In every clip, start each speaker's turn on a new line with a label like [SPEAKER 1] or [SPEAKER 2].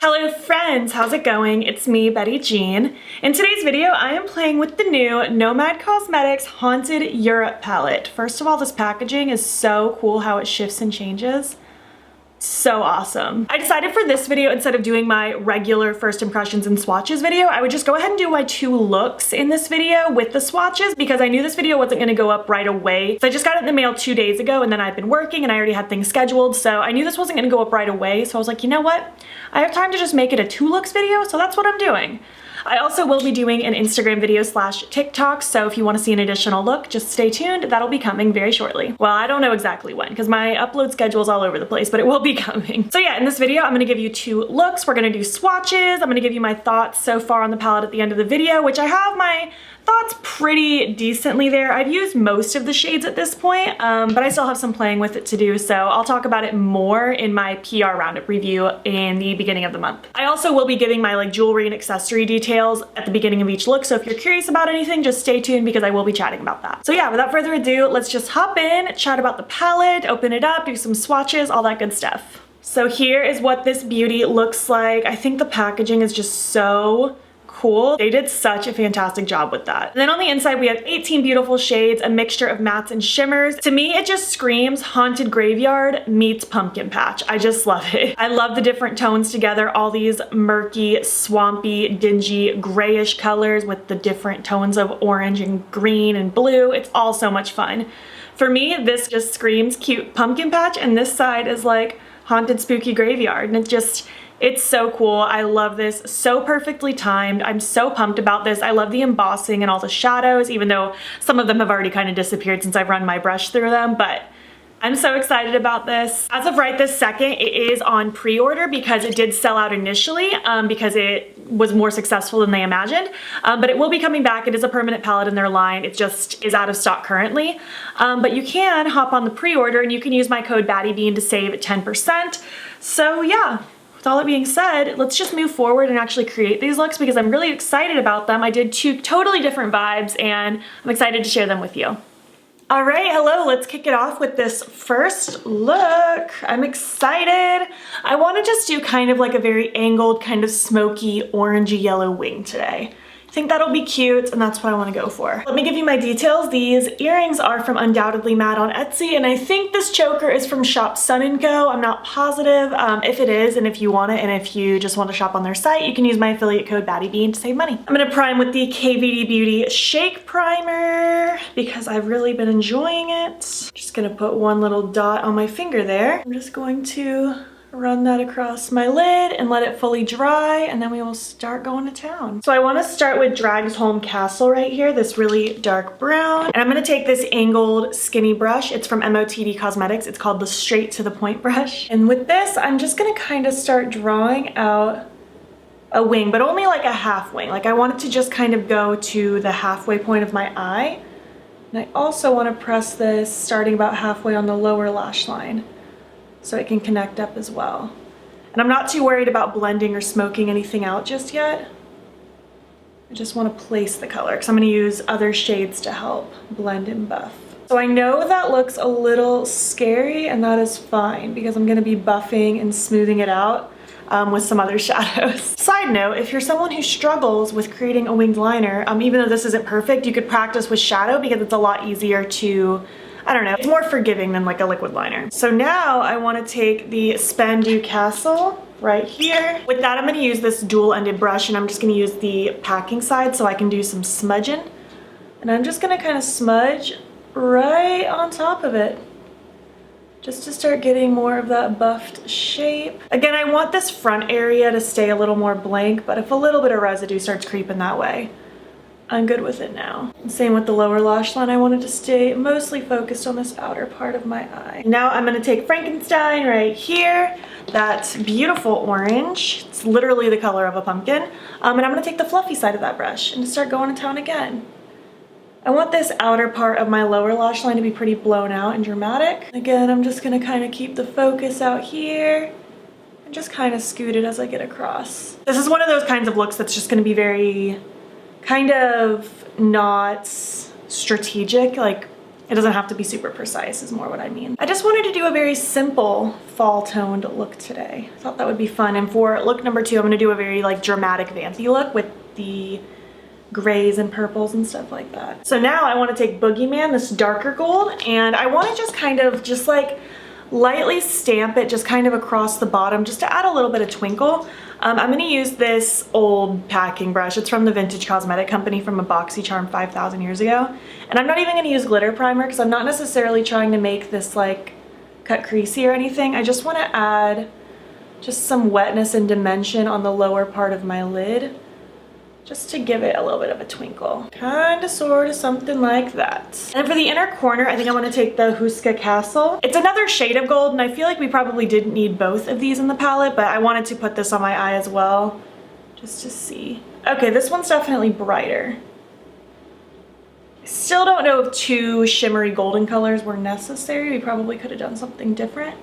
[SPEAKER 1] Hello friends, how's it going? It's me, Betty Jean. In today's video, I am playing with the new Nomad Cosmetics Haunted Europe palette. First of all, this packaging is so cool how it shifts and changes. So awesome. I decided for this video, instead of doing my regular first impressions and swatches video, I would just go ahead and do my two looks in this video with the swatches because I knew this video wasn't gonna go up right away. So I just got it in the mail 2 days ago and then I've been working and I already had things scheduled. So I knew this wasn't gonna go up right away. So I was like, you know what? I have time to just make it a two looks video. So that's what I'm doing. I also will be doing an Instagram video / TikTok, so if you want to see an additional look, just stay tuned. That'll be coming very shortly. Well, I don't know exactly when, because my upload schedule is all over the place, but it will be coming. So yeah, in this video, I'm going to give you two looks. We're going to do swatches. I'm going to give you my thoughts so far on the palette at the end of the video, which I have my thoughts pretty decently there. I've used most of the shades at this point, but I still have some playing with it to do, so I'll talk about it more in my PR roundup review in the beginning of the month. I also will be giving my jewelry and accessory details at the beginning of each look, so if you're curious about anything, just stay tuned because I will be chatting about that. So yeah, without further ado, let's just hop in, chat about the palette, open it up, do some swatches, all that good stuff. So here is what this beauty looks like. I think the packaging is just so cool. They did such a fantastic job with that. And then on the inside, we have 18 beautiful shades, a mixture of mattes and shimmers. To me, it just screams Haunted Graveyard meets Pumpkin Patch. I just love it. I love the different tones together, all these murky, swampy, dingy, grayish colors with the different tones of orange and green and blue. It's all so much fun. For me, this just screams cute pumpkin patch, and this side is like haunted spooky graveyard, and it's so cool. I love this. So perfectly timed. I'm so pumped about this. I love the embossing and all the shadows, even though some of them have already kind of disappeared since I've run my brush through them, but I'm so excited about this. As of right this second, it is on pre-order because it did sell out initially because it was more successful than they imagined, but it will be coming back. It is a permanent palette in their line. It just is out of stock currently, but you can hop on the pre-order and you can use my code battybean to save 10%. So yeah. With all that being said, let's just move forward and actually create these looks because I'm really excited about them. I did two totally different vibes and I'm excited to share them with you. All right, hello, let's kick it off with this first look. I'm excited. I want to just do kind of like a very angled, kind of smoky, orangey yellow wing today. I think that'll be cute and that's what I want to go for. Let me give you my details. These earrings are from Undoubtedly Mad on Etsy, and I think this choker is from Shop Sun & Co. I'm not positive. If it is, and if you want it, and if you just want to shop on their site, you can use my affiliate code battybean to save money. I'm going to prime with the KVD Beauty Shake Primer because I've really been enjoying it. Just going to put one little dot on my finger there. I'm just going to run that across my lid and let it fully dry, and then we will start going to town. So I want to start with Dragsholm Castle right here, this really dark brown. And I'm going to take this angled skinny brush. It's from MOTD Cosmetics. It's called the Straight to the Point brush. And with this, I'm just going to kind of start drawing out a wing, but only like a half wing. Like I want it to just kind of go to the halfway point of my eye. And I also want to press this starting about halfway on the lower lash line, so it can connect up as well. And I'm not too worried about blending or smoking anything out just yet. I just want to place the color because I'm going to use other shades to help blend and buff. So I know that looks a little scary, and that is fine because I'm going to be buffing and smoothing it out with some other shadows. Side note, if you're someone who struggles with creating a winged liner, even though this isn't perfect, you could practice with shadow because it's a lot easier to, I don't know, it's more forgiving than like a liquid liner. So now I want to take the Spendu Castle right here. With that, I'm going to use this dual-ended brush, and I'm just going to use the packing side so I can do some smudging. And I'm just going to kind of smudge right on top of it, just to start getting more of that buffed shape. Again, I want this front area to stay a little more blank, but if a little bit of residue starts creeping that way, I'm good with it now. Same with the lower lash line. I wanted to stay mostly focused on this outer part of my eye. Now I'm gonna take Frankenstein right here, that beautiful orange. It's literally the color of a pumpkin. And I'm gonna take the fluffy side of that brush and just start going to town again. I want this outer part of my lower lash line to be pretty blown out and dramatic. Again, I'm just gonna kind of keep the focus out here and just kind of scoot it as I get across. This is one of those kinds of looks that's just gonna be very kind of not strategic. Like It doesn't have to be super precise is more what I mean. I just wanted to do a very simple fall toned look today. I thought that would be fun. And for look number 2, I'm gonna do a very like dramatic vampy look with the grays and purples and stuff like that. So now I want to take Boogeyman, this darker gold, and I want to just kind of just like lightly stamp it just kind of across the bottom just to add a little bit of twinkle. I'm going to use this old packing brush. It's from the Vintage Cosmetic Company from a BoxyCharm 5,000 years ago. And I'm not even going to use glitter primer because I'm not necessarily trying to make this like cut creasy or anything. I just want to add just some wetness and dimension on the lower part of my lid, just to give it a little bit of a twinkle. Kind of, sort of, something like that. And for the inner corner, I think I want to take the Huska Castle. It's another shade of gold, and I feel like we probably didn't need both of these in the palette, but I wanted to put this on my eye as well, just to see. Okay, this one's definitely brighter. I still don't know if 2 shimmery golden colors were necessary. We probably could have done something different.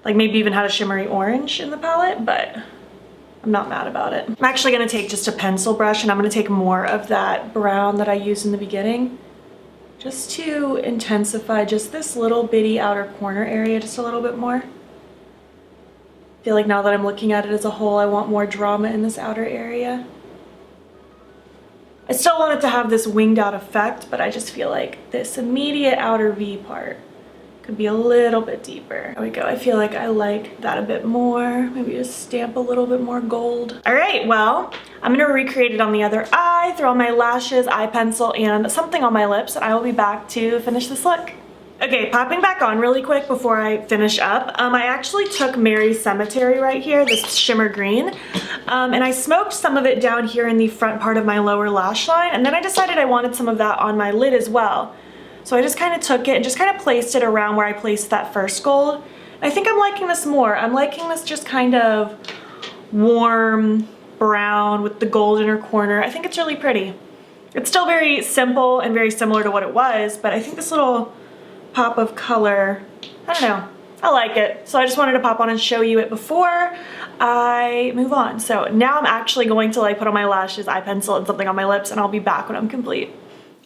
[SPEAKER 1] Like maybe even had a shimmery orange in the palette, but I'm not mad about it. I'm actually gonna take just a pencil brush and I'm gonna take more of that brown that I used in the beginning just to intensify just this little bitty outer corner area just a little bit more. I feel like now that I'm looking at it as a whole, I want more drama in this outer area. I still want it to have this winged out effect, but I just feel like this immediate outer V part could be a little bit deeper. There we go. I feel like I like that a bit more. Maybe just stamp a little bit more gold. All right, well, I'm gonna recreate it on the other eye, throw on my lashes, eye pencil, and something on my lips, and I will be back to finish this look. Okay, popping back on really quick before I finish up. I actually took Mary's Cemetery right here, this shimmer green, and I smoked some of it down here in the front part of my lower lash line, and then I decided I wanted some of that on my lid as well. So I just kind of took it and just kind of placed it around where I placed that first gold. And I think I'm liking this more. I'm liking this just kind of warm brown with the gold inner corner. I think it's really pretty. It's still very simple and very similar to what it was, but I think this little pop of color, I don't know, I like it. So I just wanted to pop on and show you it before I move on. So now I'm actually going to like put on my lashes, eye pencil, and something on my lips, and I'll be back when I'm complete.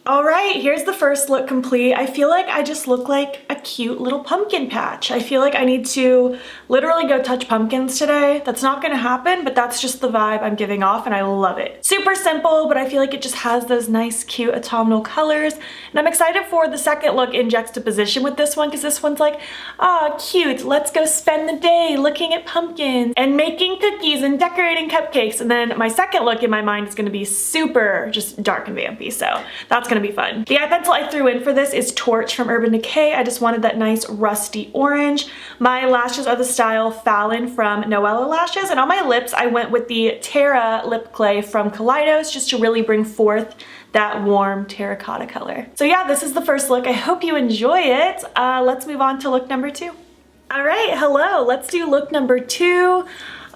[SPEAKER 1] All right, here's the first look complete. I feel like I just look like a cute little pumpkin patch. I feel like I need to literally go touch pumpkins today. That's not gonna happen, but that's just the vibe I'm giving off and I love it. Super simple, but I feel like it just has those nice, cute autumnal colors. And I'm excited for the second look in juxtaposition with this one because this one's like, ah, cute, let's go spend the day looking at pumpkins and making cookies and decorating cupcakes. And then my second look in my mind is gonna be super just dark and vampy, so that's gonna be fun. The eye pencil I threw in for this is Torch from Urban Decay. I just wanted that nice rusty orange. My lashes are the style Fallon from Noella Lashes, and on my lips I went with the Terra lip clay from Kaleidos just to really bring forth that warm terracotta color. So yeah, this is the first look. I hope you enjoy it. Let's move on to look number 2. All right, hello, let's do look number 2.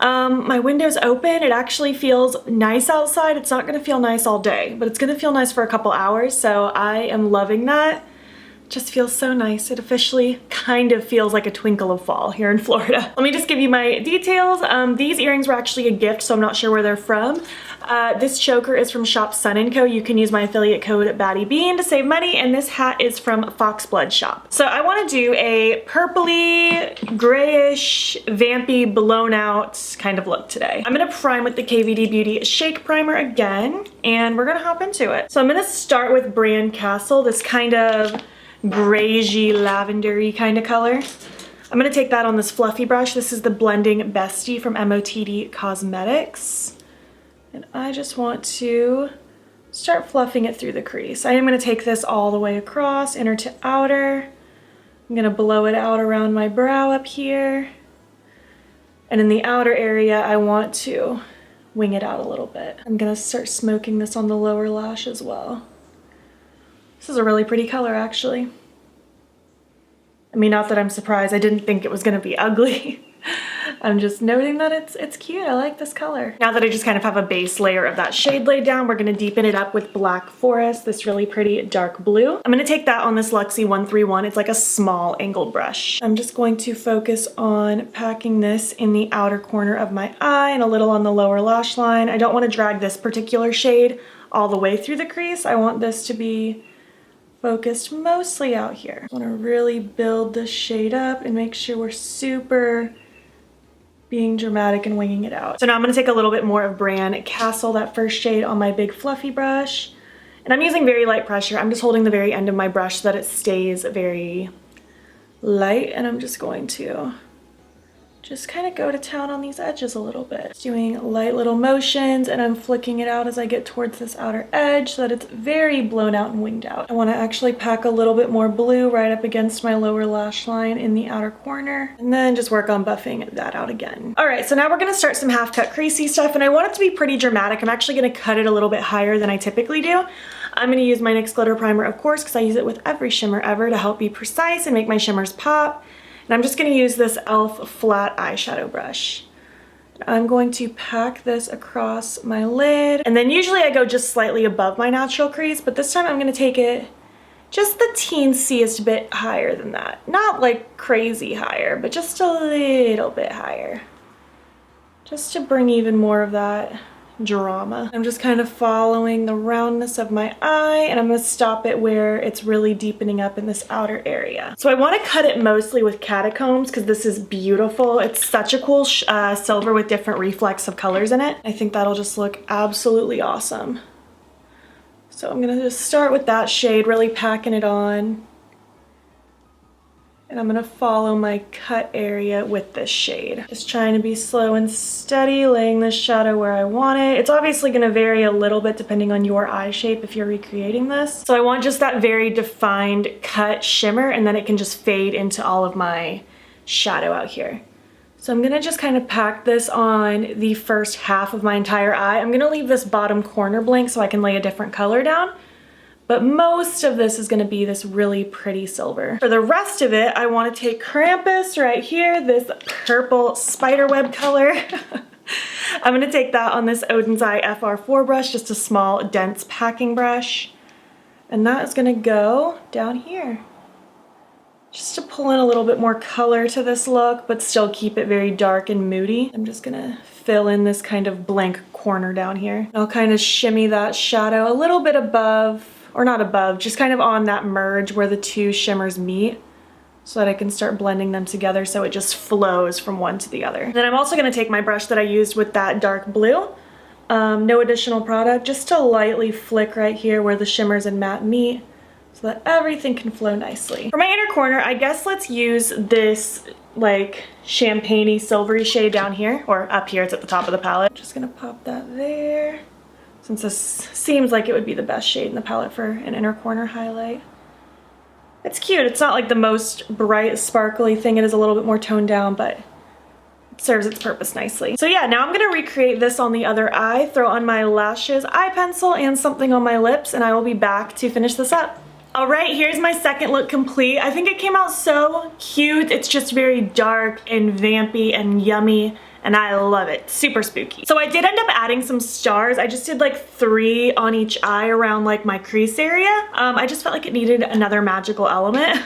[SPEAKER 1] My window's open. It actually feels nice outside. It's not gonna feel nice all day, but it's gonna feel nice for a couple hours, so I am loving that. Just feels so nice. It officially kind of feels like a twinkle of fall here in Florida. Let me just give you my details. These earrings were actually a gift, so I'm not sure where they're from. This choker is from Shop Sun & Co. You can use my affiliate code battybean to save money, and this hat is from Foxblood Shop. So I want to do a purpley, grayish, vampy, blown out kind of look today. I'm gonna prime with the KVD Beauty Shake Primer again, and we're gonna hop into it. So I'm gonna start with Brand Castle, this kind of grayy, lavendery kind of color. I'm gonna take that on this fluffy brush. This is the Blending Bestie from MOTD Cosmetics. And I just want to start fluffing it through the crease. I am gonna take this all the way across, inner to outer. I'm gonna blow it out around my brow up here. And in the outer area, I want to wing it out a little bit. I'm gonna start smoking this on the lower lash as well. This is a really pretty color, actually. I mean, not that I'm surprised. I didn't think it was gonna be ugly. I'm just noting that it's cute. I like this color. Now that I just kind of have a base layer of that shade laid down, we're gonna deepen it up with Black Forest, this really pretty dark blue. I'm gonna take that on this Luxie 131. It's like a small angled brush. I'm just going to focus on packing this in the outer corner of my eye and a little on the lower lash line. I don't wanna drag this particular shade all the way through the crease. I want this to be focused mostly out here. I want to really build this shade up and make sure we're super being dramatic and winging it out. So now I'm going to take a little bit more of Brand Castle, that first shade, on my big fluffy brush. And I'm using very light pressure. I'm just holding the very end of my brush so that it stays very light, and I'm just going to just kind of go to town on these edges a little bit. Just doing light little motions, and I'm flicking it out as I get towards this outer edge so that it's very blown out and winged out. I want to actually pack a little bit more blue right up against my lower lash line in the outer corner, and then just work on buffing that out again. All right, so now we're going to start some half cut creasy stuff, and I want it to be pretty dramatic. I'm actually going to cut it a little bit higher than I typically do. I'm going to use my NYX glitter primer, of course, because I use it with every shimmer ever to help be precise and make my shimmers pop. And I'm just going to use this e.l.f. flat eyeshadow brush. I'm going to pack this across my lid. And then usually I go just slightly above my natural crease, but this time I'm going to take it just the teensiest bit higher than that. Not like crazy higher, but just a little bit higher. Just to bring even more of that drama. I'm just kind of following the roundness of my eye, and I'm going to stop it where it's really deepening up in this outer area. So I want to cut it mostly with catacombs because this is beautiful. It's such a cool silver with different reflex of colors in it. I think that'll just look absolutely awesome. So I'm going to just start with that shade, really packing it on. And I'm going to follow my cut area with this shade. Just trying to be slow and steady, laying this shadow where I want it. It's obviously going to vary a little bit depending on your eye shape if you're recreating this. So I want just that very defined cut shimmer, and then it can just fade into all of my shadow out here. So I'm going to just kind of pack this on the first half of my entire eye. I'm going to leave this bottom corner blank so I can lay a different color down. But most of this is going to be this really pretty silver. For the rest of it, I want to take Krampus right here, this purple spiderweb color. I'm going to take that on this Odin's Eye FR4 brush, just a small, dense packing brush. And that is going to go down here. Just to pull in a little bit more color to this look, but still keep it very dark and moody. I'm just going to fill in this kind of blank corner down here. I'll kind of shimmy that shadow a little bit above, or not above, just kind of on that merge where the two shimmers meet so that I can start blending them together so it just flows from one to the other. Then I'm also going to take my brush that I used with that dark blue, no additional product, just to lightly flick right here where the shimmers and matte meet so that everything can flow nicely. For my inner corner, I guess let's use this like champagne-y silvery shade down here, or up here, it's at the top of the palette. Just gonna pop that there, since this seems like it would be the best shade in the palette for an inner corner highlight. It's cute. It's not like the most bright, sparkly thing. It is a little bit more toned down, but it serves its purpose nicely. So yeah, now I'm gonna recreate this on the other eye, throw on my lashes, eye pencil, and something on my lips, and I will be back to finish this up. All right, here's my second look complete. I think it came out so cute. It's just very dark and vampy and yummy, and I love it. Super spooky. So I did end up adding some stars. I just did like 3 on each eye around like my crease area. I just felt like it needed another magical element.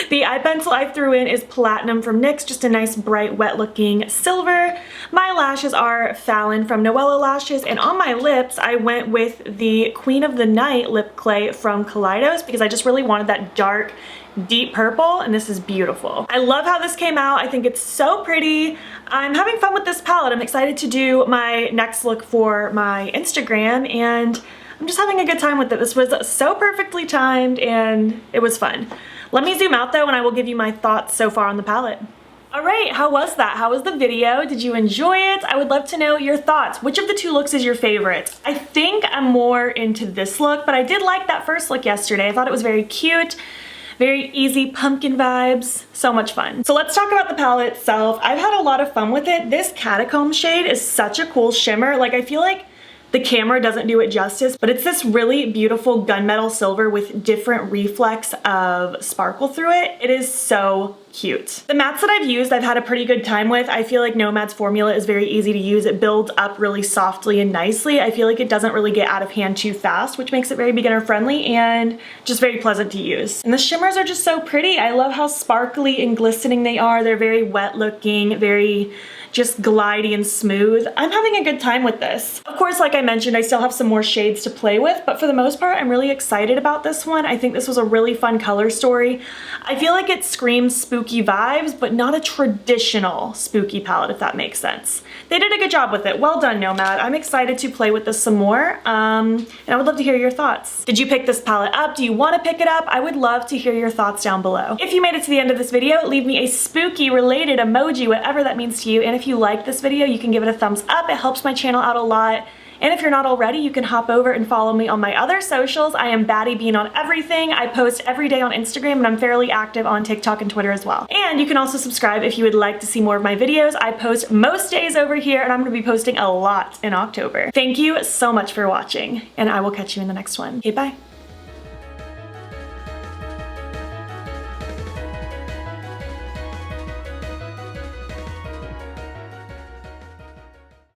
[SPEAKER 1] The eye pencil I threw in is Platinum from NYX, just a nice bright wet looking silver. My lashes are Fallon from Noella Lashes, and on my lips I went with the Queen of the Night lip clay from Kaleidos because I just really wanted that dark deep purple, and this is beautiful. I love how this came out. I think it's so pretty. I'm having fun with this palette. I'm excited to do my next look for my Instagram, and I'm just having a good time with it. This was so perfectly timed and it was fun. Let me zoom out though and I will give you my thoughts so far on the palette. All right, how was that? How was the video? Did you enjoy it? I would love to know your thoughts. Which of the 2 looks is your favorite? I think I'm more into this look, but I did like that first look yesterday. I thought it was very cute. Very easy pumpkin vibes, so much fun. So let's talk about the palette itself. I've had a lot of fun with it. This Catacomb shade is such a cool shimmer. Like I feel like the camera doesn't do it justice, but it's this really beautiful gunmetal silver with different reflex of sparkle through it. It is so cute. The mattes that I've used, I've had a pretty good time with. I feel like Nomad's formula is very easy to use. It builds up really softly and nicely. I feel like it doesn't really get out of hand too fast, which makes it very beginner friendly and just very pleasant to use. And the shimmers are just so pretty. I love how sparkly and glistening they are. They're very wet looking, very just glidey and smooth. I'm having a good time with this. Of course, like I mentioned, I still have some more shades to play with, but for the most part, I'm really excited about this one. I think this was a really fun color story. I feel like it screams spooky vibes, but not a traditional spooky palette, if that makes sense. They did a good job with it. Well done, Nomad. I'm excited to play with this some more, and I would love to hear your thoughts. Did you pick this palette up? Do you want to pick it up? I would love to hear your thoughts down below. If you made it to the end of this video, leave me a spooky related emoji, whatever that means to you, and if you like this video, you can give it a thumbs up. It helps my channel out a lot. And if you're not already, you can hop over and follow me on my other socials. I am battybean on everything. I post every day on Instagram, and I'm fairly active on TikTok and Twitter as well. And you can also subscribe if you would like to see more of my videos. I post most days over here, and I'm going to be posting a lot in October. Thank you so much for watching, and I will catch you in the next one. Okay, bye.